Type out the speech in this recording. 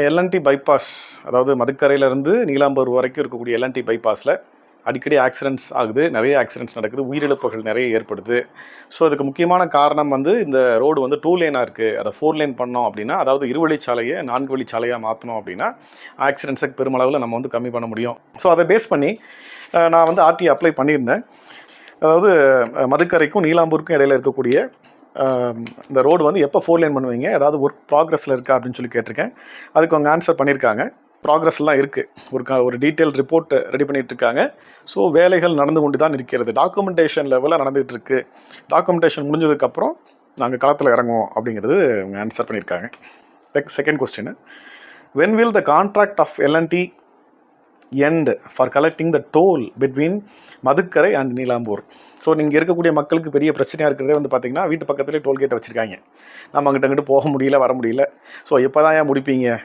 L&T bypass, அதாவது மதுக்கரையிலேருந்து நீலாம்பூர் வரைக்கும் இருக்கக்கூடிய எல்என்டி பைபாஸில் அடிக்கடி ஆக்சிடென்ட்ஸ் ஆகுது, நிறைய ஆக்சிடென்ட்ஸ் நடக்குது, உயிரிழப்புகள் நிறைய ஏற்படுது. ஸோ அதுக்கு முக்கியமான காரணம் இந்த ரோடு 2 லேனாக இருக்குது. அதை 4 லேன் பண்ணோம் அப்படின்னா, அதாவது 2 வழிச்சாலையை 4 வழிச்சாலையாக மாற்றணும் அப்படின்னா ஆக்சிடென்ட்ஸை பெருமளவில் நம்ம கம்மி பண்ண முடியும். ஸோ அதை பேஸ் பண்ணி நான் ஆர்டிஐ அப்ளை பண்ணியிருந்தேன். அதாவது மதுக்கரைக்கும் நீலாம்பூருக்கும் இடையில் இருக்கக்கூடிய இந்த ரோடு எப்போ 4 லேன் பண்ணுவீங்க, ஏதாவது ஒர்க் ப்ராக்ரஸில் இருக்கா அப்படின்னு சொல்லி கேட்டிருக்கேன். அதுக்கு அவங்க ஆன்சர் பண்ணியிருக்காங்க. ப்ராக்ரஸ்லாம் இருக்குது, ஒரு டீட்டெயில் ரிப்போர்ட் ரெடி பண்ணிகிட்ருக்காங்க. ஸோ வேலைகள் நடந்து கொண்டு தான் இருக்கிறது. டாக்குமெண்டேஷன் லெவலில் நடந்துகிட்ருக்கு. டாக்குமெண்டேஷன் முடிஞ்சதுக்கப்புறம் நாங்கள் களத்தில் இறங்குவோம் அப்படிங்கிறது அவங்க ஆன்சர் பண்ணியிருக்காங்க. Second question, when will the contract of L&T end for collecting the toll between Madukkarai and Neelambur? So நீங்கள் இருக்கக்கூடிய மக்களுக்கு பெரிய பிரச்சனையாக இருக்கிறதே பார்த்திங்கன்னா, வீட்டு பக்கத்துலேயே டோல்கேட்டை வச்சுருக்காங்க. நம்ம அங்கிட்ட போக முடியல, வர முடியல. ஸோ எப்போ தான் ஏன் முடிப்பீங்க?